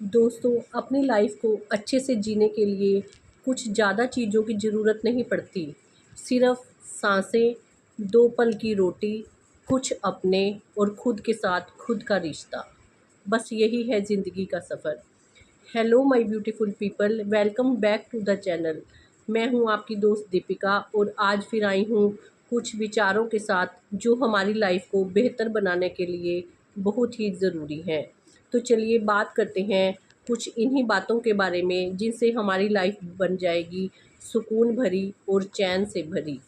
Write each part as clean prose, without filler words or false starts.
दोस्तों, अपनी लाइफ को अच्छे से जीने के लिए कुछ ज़्यादा चीज़ों की ज़रूरत नहीं पड़ती। सिर्फ़ साँसें, 2 पल की रोटी, कुछ अपने और खुद के साथ खुद का रिश्ता। बस यही है ज़िंदगी का सफ़र। Hello my beautiful people, welcome back to the channel. मैं हूँ आपकी दोस्त दीपिका और आज फिर आई हूँ कुछ विचारों के साथ जो हमारी लाइफ को बेहतर बनाने के लिए बहुत ही ज़रूरी हैं। तो चलिए बात करते हैं कुछ इन्हीं बातों के बारे में जिनसे हमारी लाइफ बन जाएगी सुकून भरी और चैन से भरी।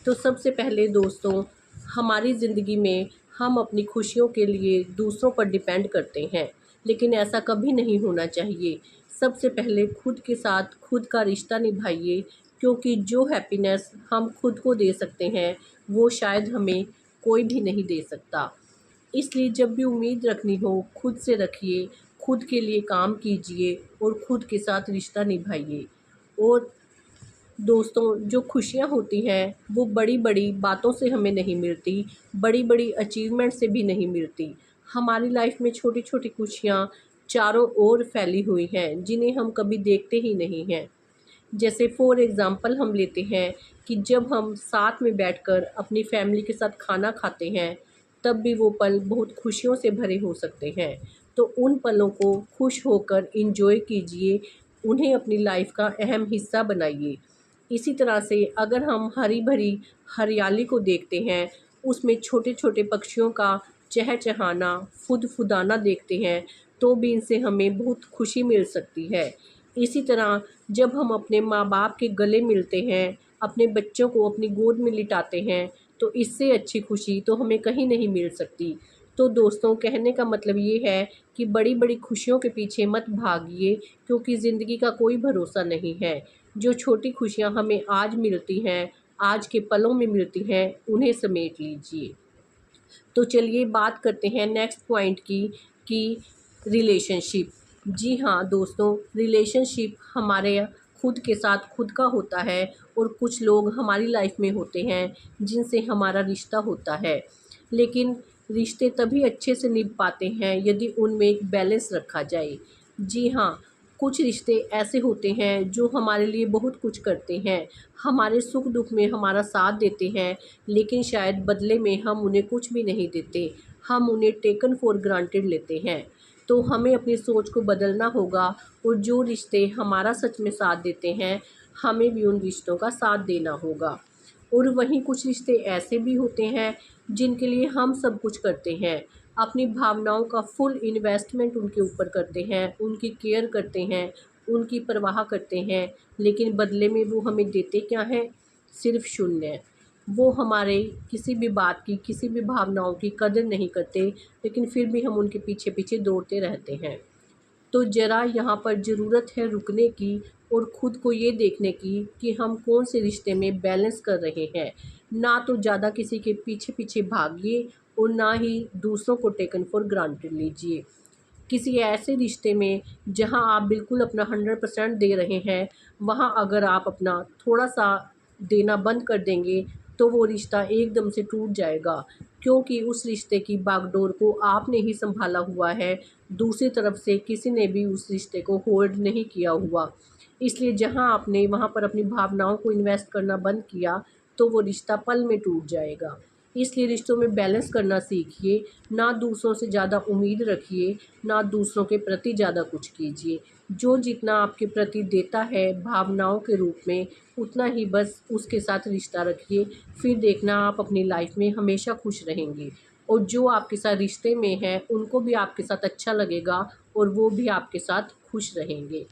तो सबसे पहले दोस्तों, हमारी ज़िंदगी में हम अपनी खुशियों के लिए दूसरों पर डिपेंड करते हैं, लेकिन ऐसा कभी नहीं होना चाहिए। सबसे पहले खुद के साथ खुद का रिश्ता निभाइए, क्योंकि जो हैप्पीनेस हम खुद को दे सकते हैं, वो शायद हमें कोई भी नहीं दे सकता। इसलिए जब भी उम्मीद रखनी हो, खुद से रखिए, खुद के लिए काम कीजिए और खुद के साथ रिश्ता निभाइए। और दोस्तों, जो खुशियाँ होती हैं वो बड़ी-बड़ी बातों से हमें नहीं मिलती, बड़ी-बड़ी अचीवमेंट से भी नहीं मिलती। हमारी लाइफ में छोटी-छोटी खुशियाँ चारों ओर फैली हुई हैं, जिन्हें हम कभी देखते ही नहीं हैं। जैसे फॉर एग्ज़ाम्पल हम लेते हैं कि जब हम साथ में बैठकर अपनी फैमिली के साथ खाना खाते हैं, तब भी वो पल बहुत खुशियों से भरे हो सकते हैं। तो उन पलों को खुश होकर एन्जॉय कीजिए, उन्हें अपनी लाइफ का अहम हिस्सा बनाइए। इसी तरह से अगर हम हरी-भरी हरियाली को देखते हैं, उसमें छोटे-छोटे पक्षियों का चहचहाना, फुदफुदाना देखते हैं, तो भी इनसे हमें बहुत खुशी मिल सकती है। इसी तरह जब हम अपने माँ-बाप के गले मिलते हैं, अपने बच्चों को अपनी गोद में लिटाते हैं, तो इससे अच्छी खुशी तो हमें कहीं नहीं मिल सकती। तो दोस्तों, कहने का मतलब ये है कि बड़ी-बड़ी खुशियों के पीछे मत भागिए, क्योंकि ज़िंदगी का कोई भरोसा नहीं है। जो छोटी खुशियाँ हमें आज मिलती हैं, आज के पलों में मिलती हैं, उन्हें समेट लीजिए। तो चलिए बात करते हैं नेक्स्ट पॉइंट की कि रिलेशनशिप। जी हाँ दोस्तों, रिलेशनशिप हमारे खुद के साथ खुद का होता है और कुछ लोग हमारी लाइफ में होते हैं जिनसे हमारा रिश्ता होता है। लेकिन रिश्ते तभी अच्छे से निभ पाते हैं यदि उनमें एक बैलेंस रखा जाए। जी हाँ, कुछ रिश्ते ऐसे होते हैं जो हमारे लिए बहुत कुछ करते हैं, हमारे सुख दुख में हमारा साथ देते हैं, लेकिन शायद बदले में हम उन्हें कुछ भी नहीं देते, हम उन्हें टेकन फॉर ग्रांटेड लेते हैं। तो हमें अपनी सोच को बदलना होगा और जो रिश्ते हमारा सच में साथ देते हैं, हमें भी उन रिश्तों का साथ देना होगा। और वहीं कुछ रिश्ते ऐसे भी होते हैं जिनके लिए हम सब कुछ करते हैं, अपनी भावनाओं का फुल इन्वेस्टमेंट उनके ऊपर करते हैं, उनकी केयर करते हैं, उनकी परवाह करते हैं, लेकिन बदले में वो हमें देते क्या हैं? सिर्फ़ शून्य। वो हमारे किसी भी बात की, किसी भी भावनाओं की कदर नहीं करते, लेकिन फिर भी हम उनके पीछे-पीछे दौड़ते रहते हैं। तो ज़रा यहाँ पर ज़रूरत है रुकने की और ख़ुद को ये देखने की कि हम कौन से रिश्ते में बैलेंस कर रहे हैं। ना तो ज़्यादा किसी के पीछे-पीछे भागिए और ना ही दूसरों को टेकन फॉर ग्रांटेड लीजिए। किसी ऐसे रिश्ते में जहाँ आप बिल्कुल अपना 100% दे रहे हैं, वहाँ अगर आप अपना थोड़ा-सा देना बंद कर देंगे, तो वो रिश्ता एकदम से टूट जाएगा, क्योंकि उस रिश्ते की बागडोर को आपने ही सँभाला हुआ है, दूसरी तरफ से किसी ने भी उस रिश्ते को होल्ड नहीं किया हुआ। इसलिए जहाँ आपने वहाँ पर अपनी भावनाओं को इन्वेस्ट करना बंद किया, तो वो रिश्ता पल में टूट जाएगा। इसलिए रिश्तों में बैलेंस करना सीखिए, ना दूसरों से ज़्यादा उम्मीद रखिए, ना दूसरों के प्रति ज़्यादा कुछ कीजिए। जो जितना आपके प्रति देता है भावनाओं के रूप में, उतना ही बस उसके साथ रिश्ता रखिए, फिर देखना आप अपनी लाइफ में हमेशा खुश रहेंगे। और जो आपके साथ रिश्ते में हैं, उनको भी आपके साथ अच्छा लगेगा और वो भी आपके साथ खुश रहेंगे।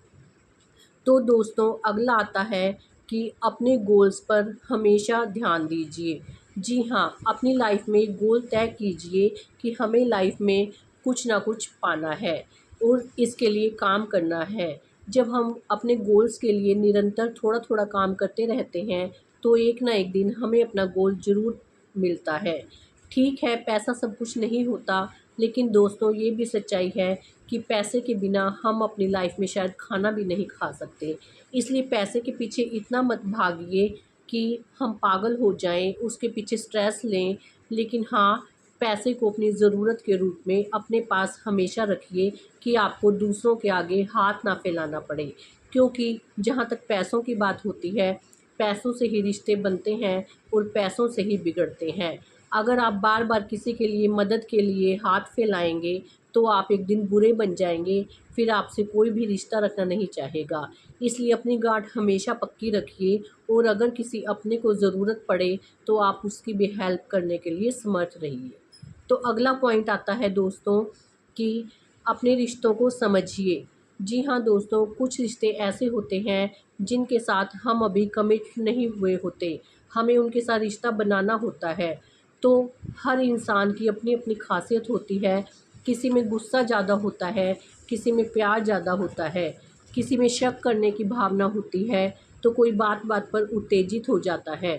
तो दोस्तों, अगला आता है कि अपने गोल्स पर हमेशा ध्यान दीजिए। जी हाँ, अपनी लाइफ में एक गोल तय कीजिए कि हमें लाइफ में कुछ ना कुछ पाना है और इसके लिए काम करना है। जब हम अपने गोल्स के लिए निरंतर थोड़ा-थोड़ा काम करते रहते हैं, तो एक ना एक दिन हमें अपना गोल ज़रूर मिलता है। ठीक है, पैसा सब कुछ नहीं होता, लेकिन दोस्तों ये भी सच्चाई है कि पैसे के बिना हम अपनी लाइफ में शायद खाना भी नहीं खा सकते। इसलिए पैसे के पीछे इतना मत भागिए कि हम पागल हो जाएँ, उसके पीछे स्ट्रेस लें। लेकिन हाँ, पैसे को अपनी ज़रूरत के रूप में अपने पास हमेशा रखिए कि आपको दूसरों के आगे हाथ ना फैलाना पड़े, क्योंकि जहाँ तक पैसों की बात होती है, पैसों से ही रिश्ते बनते हैं और पैसों से ही बिगड़ते हैं। अगर आप बार बार किसी के लिए मदद के लिए हाथ फैलाएंगे तो आप एक दिन बुरे बन जाएंगे, फिर आपसे कोई भी रिश्ता रखना नहीं चाहेगा। इसलिए अपनी गांठ हमेशा पक्की रखिए और अगर किसी अपने को ज़रूरत पड़े तो आप उसकी भी हेल्प करने के लिए समर्थ रहिए। तो अगला पॉइंट आता है दोस्तों कि अपने रिश्तों को समझिए। जी हाँ दोस्तों, कुछ रिश्ते ऐसे होते हैं जिनके साथ हम अभी कमिट नहीं हुए होते, हमें उनके साथ रिश्ता बनाना होता है। तो हर इंसान की अपनी अपनी खासियत होती है, किसी में गुस्सा ज़्यादा होता है, किसी में प्यार ज़्यादा होता है, किसी में शक करने की भावना होती है, तो कोई बात बात पर उत्तेजित हो जाता है।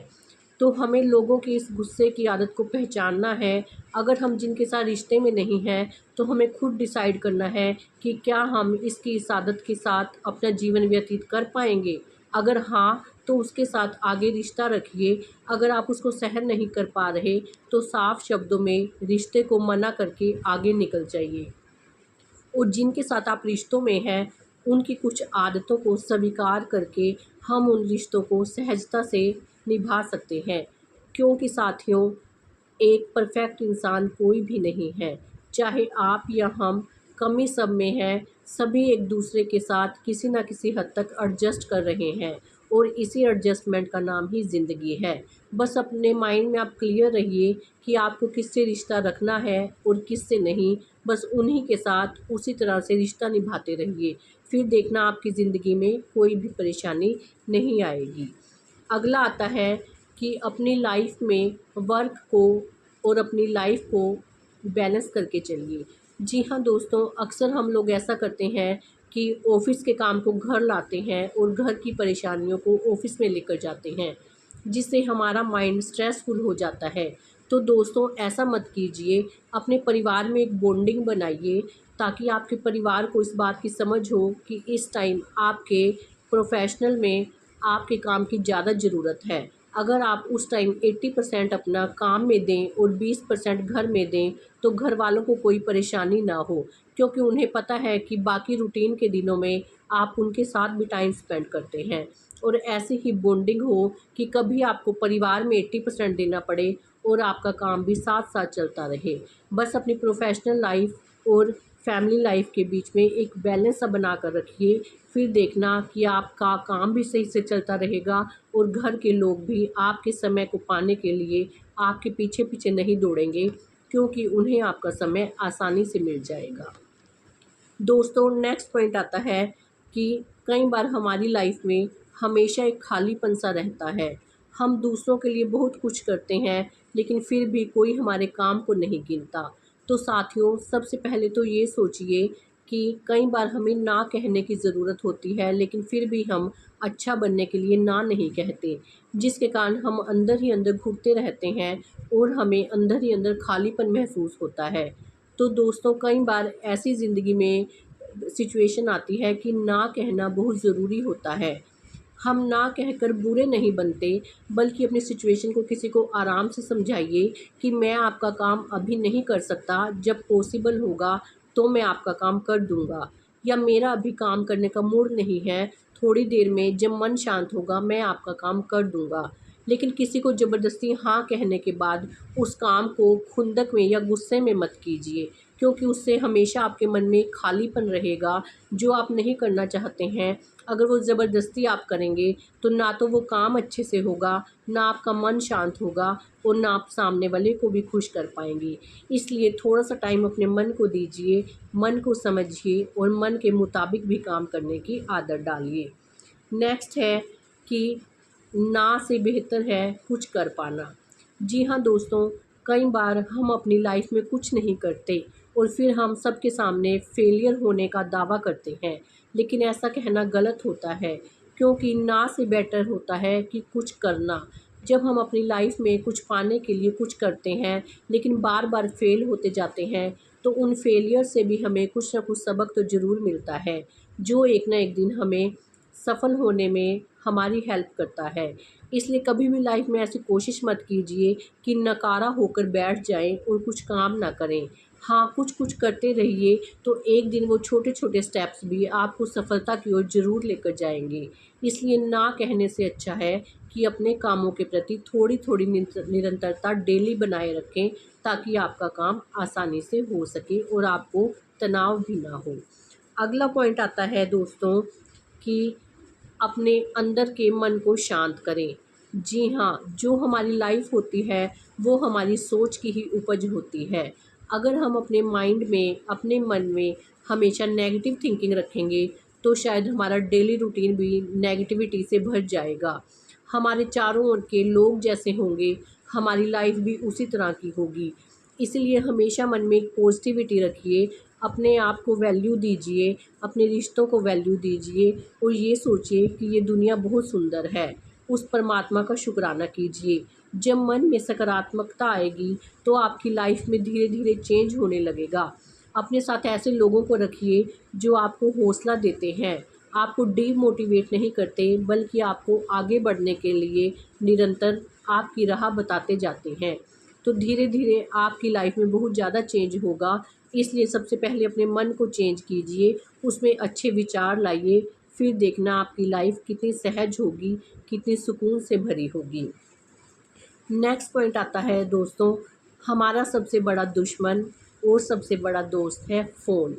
तो हमें लोगों की इस गुस्से की आदत को पहचानना है। अगर हम जिनके साथ रिश्ते में नहीं हैं तो हमें खुद डिसाइड करना है कि क्या हम इसकी इस आदत के साथ अपना जीवन व्यतीत कर पाएंगे। अगर हाँ, तो उसके साथ आगे रिश्ता रखिए। अगर आप उसको सहन नहीं कर पा रहे तो साफ शब्दों में रिश्ते को मना करके आगे निकल जाइए। और जिनके साथ आप रिश्तों में हैं उनकी कुछ आदतों को स्वीकार करके हम उन रिश्तों को सहजता से निभा सकते हैं, क्योंकि साथियों, एक परफेक्ट इंसान कोई भी नहीं है। चाहे आप या हम कमी सब में हैं, सभी एक दूसरे के साथ किसी न किसी हद तक एडजस्ट कर रहे हैं और इसी एडजस्टमेंट का नाम ही ज़िंदगी है। बस अपने माइंड में आप क्लियर रहिए कि आपको किससे रिश्ता रखना है और किससे नहीं। बस उन्हीं के साथ उसी तरह से रिश्ता निभाते रहिए, फिर देखना आपकी ज़िंदगी में कोई भी परेशानी नहीं आएगी। अगला आता है कि अपनी लाइफ में वर्क को और अपनी लाइफ को बैलेंस करके चलिए। जी हाँ दोस्तों, अक्सर हम लोग ऐसा करते हैं कि ऑफ़िस के काम को घर लाते हैं और घर की परेशानियों को ऑफ़िस में लेकर जाते हैं, जिससे हमारा माइंड स्ट्रेसफुल हो जाता है। तो दोस्तों, ऐसा मत कीजिए। अपने परिवार में एक बॉन्डिंग बनाइए ताकि आपके परिवार को इस बात की समझ हो कि इस टाइम आपके प्रोफेशनल में आपके काम की ज़्यादा ज़रूरत है। अगर आप उस टाइम 80% अपना काम में दें और 20% घर में दें तो घर वालों को कोई परेशानी ना हो, क्योंकि उन्हें पता है कि बाकी रूटीन के दिनों में आप उनके साथ भी टाइम स्पेंड करते हैं। और ऐसी ही बॉन्डिंग हो कि कभी आपको परिवार में 80% देना पड़े और आपका काम भी साथ साथ चलता रहे। बस अपनी प्रोफेशनल लाइफ और फैमिली लाइफ के बीच में एक बैलेंस सा बना कर रखिए, फिर देखना कि आपका काम भी सही से चलता रहेगा और घर के लोग भी आपके समय को पाने के लिए आपके पीछे पीछे नहीं दौड़ेंगे, क्योंकि उन्हें आपका समय आसानी से मिल जाएगा। दोस्तों, नेक्स्ट पॉइंट आता है कि कई बार हमारी लाइफ में हमेशा एक खालीपन सा रहता है। हम दूसरों के लिए बहुत कुछ करते हैं लेकिन फिर भी कोई हमारे काम को नहीं गिनता। तो साथियों, सबसे पहले तो ये सोचिए कि कई बार हमें ना कहने की ज़रूरत होती है लेकिन फिर भी हम अच्छा बनने के लिए ना नहीं कहते, जिसके कारण हम अंदर ही अंदर घुटते रहते हैं और हमें अंदर ही अंदर खालीपन महसूस होता है। तो दोस्तों, कई बार ऐसी ज़िंदगी में सिचुएशन आती है कि ना कहना बहुत ज़रूरी होता है। हम ना कहकर बुरे नहीं बनते, बल्कि अपनी सिचुएशन को किसी को आराम से समझाइए कि मैं आपका काम अभी नहीं कर सकता, जब पॉसिबल होगा तो मैं आपका काम कर दूँगा, या मेरा अभी काम करने का मूड नहीं है, थोड़ी देर में जब मन शांत होगा मैं आपका काम कर दूँगा। लेकिन किसी को ज़बरदस्ती हाँ कहने के बाद उस काम को खुंदक में या गुस्से में मत कीजिए, क्योंकि उससे हमेशा आपके मन में खालीपन रहेगा जो आप नहीं करना चाहते हैं। अगर वो ज़बरदस्ती आप करेंगे तो ना तो वो काम अच्छे से होगा, ना आपका मन शांत होगा और ना आप सामने वाले को भी खुश कर पाएंगे। इसलिए थोड़ा सा टाइम अपने मन को दीजिए, मन को समझिए और मन के मुताबिक भी काम करने की आदत डालिए। नेक्स्ट है कि ना से बेहतर है कुछ कर पाना। जी हाँ दोस्तों, कई बार हम अपनी लाइफ में कुछ नहीं करते और फिर हम सबके सामने फेलियर होने का दावा करते हैं, लेकिन ऐसा कहना गलत होता है, क्योंकि ना से बेटर होता है कि कुछ करना। जब हम अपनी लाइफ में कुछ पाने के लिए कुछ करते हैं लेकिन बार बार फेल होते जाते हैं तो उन फेलियर से भी हमें कुछ ना कुछ सबक तो ज़रूर मिलता है, जो एक ना एक दिन हमें सफल होने में हमारी हेल्प करता है। इसलिए कभी भी लाइफ में ऐसी कोशिश मत कीजिए कि नकारा होकर बैठ जाएं और कुछ काम ना करें। हाँ, कुछ कुछ करते रहिए तो एक दिन वो छोटे छोटे स्टेप्स भी आपको सफलता की ओर ज़रूर लेकर जाएंगे। इसलिए ना कहने से अच्छा है कि अपने कामों के प्रति थोड़ी थोड़ी निरंतरता डेली बनाए रखें, ताकि आपका काम आसानी से हो सके और आपको तनाव भी ना हो। अगला पॉइंट आता है दोस्तों कि अपने अंदर के मन को शांत करें। जी हाँ, जो हमारी लाइफ होती है वो हमारी सोच की ही उपज होती है। अगर हम अपने माइंड में, अपने मन में हमेशा नेगेटिव थिंकिंग रखेंगे तो शायद हमारा डेली रूटीन भी नेगेटिविटी से भर जाएगा। हमारे चारों ओर के लोग जैसे होंगे, हमारी लाइफ भी उसी तरह की होगी। इसलिए हमेशा मन में एक पॉजिटिविटी रखिए, अपने आप को वैल्यू दीजिए, अपने रिश्तों को वैल्यू दीजिए और ये सोचिए कि ये दुनिया बहुत सुंदर है। उस परमात्मा का शुक्राना कीजिए। जब मन में सकारात्मकता आएगी तो आपकी लाइफ में धीरे धीरे चेंज होने लगेगा। अपने साथ ऐसे लोगों को रखिए जो आपको हौसला देते हैं, आपको डीमोटिवेट नहीं करते, बल्कि आपको आगे बढ़ने के लिए निरंतर आपकी राह बताते जाते हैं। तो धीरे धीरे आपकी लाइफ में बहुत ज़्यादा चेंज होगा। इसलिए सबसे पहले अपने मन को चेंज कीजिए, उसमें अच्छे विचार लाइए, फिर देखना आपकी लाइफ कितनी सहज होगी, कितनी सुकून से भरी होगी। नेक्स्ट पॉइंट आता है दोस्तों, हमारा सबसे बड़ा दुश्मन और सबसे बड़ा दोस्त है फ़ोन।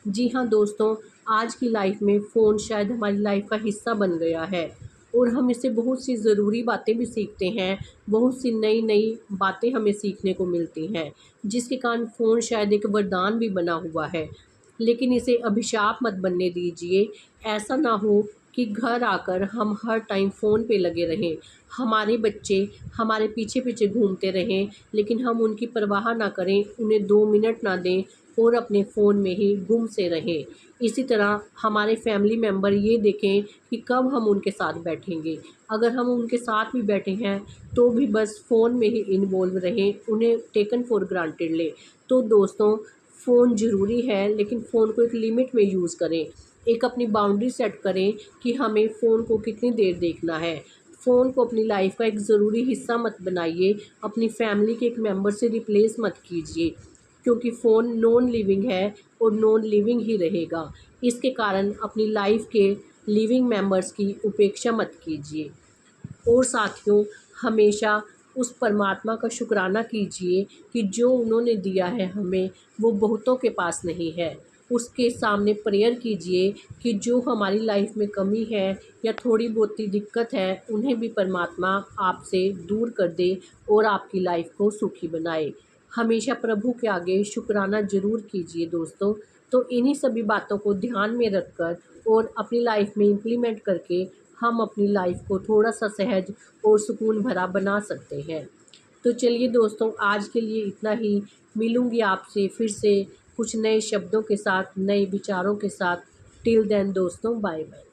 जी हाँ दोस्तों, आज की लाइफ में फ़ोन शायद हमारी लाइफ का हिस्सा बन गया है और हम इससे बहुत सी ज़रूरी बातें भी सीखते हैं, बहुत सी नई नई बातें हमें सीखने को मिलती हैं, जिसके कारण फ़ोन शायद एक वरदान भी बना हुआ है। लेकिन इसे अभिशाप मत बनने दीजिए। ऐसा ना हो कि घर आकर हम हर टाइम फ़ोन पे लगे रहें, हमारे बच्चे हमारे पीछे पीछे घूमते रहें, लेकिन हम उनकी परवाह ना करें, उन्हें 2 मिनट ना दें और अपने फ़ोन में ही गुम से रहें। इसी तरह हमारे फैमिली मेम्बर ये देखें कि कब हम उनके साथ बैठेंगे। अगर हम उनके साथ भी बैठे हैं तो भी बस फ़ोन में ही इन्वॉल्व रहें, उन्हें टेकन फॉर ग्रांटेड लें। तो दोस्तों, फ़ोन ज़रूरी है, लेकिन फ़ोन को एक लिमिट में यूज़ करें। एक अपनी बाउंड्री सेट करें कि हमें फ़ोन को कितनी देर देखना है। फ़ोन को अपनी लाइफ का एक ज़रूरी हिस्सा मत बनाइए, अपनी फैमिली के एक मेंबर से रिप्लेस मत कीजिए, क्योंकि फ़ोन नॉन लिविंग है और नॉन लिविंग ही रहेगा। इसके कारण अपनी लाइफ के लिविंग मेंबर्स की उपेक्षा मत कीजिए। और साथियों, हमेशा उस परमात्मा का शुक्राना कीजिए कि जो उन्होंने दिया है हमें, वो बहुतों के पास नहीं है। उसके सामने प्रेयर कीजिए कि जो हमारी लाइफ में कमी है या थोड़ी बहुत दिक्कत है, उन्हें भी परमात्मा आपसे दूर कर दे और आपकी लाइफ को सुखी बनाए। हमेशा प्रभु के आगे शुक्राना ज़रूर कीजिए दोस्तों। तो इन्हीं सभी बातों को ध्यान में रखकर और अपनी लाइफ में इम्प्लीमेंट करके हम अपनी लाइफ को थोड़ा सा सहज और सुकून भरा बना सकते हैं। तो चलिए दोस्तों, आज के लिए इतना ही। मिलूँगी आपसे फिर से कुछ नए शब्दों के साथ, नए विचारों के साथ। टिल देन दोस्तों, बाय बाय।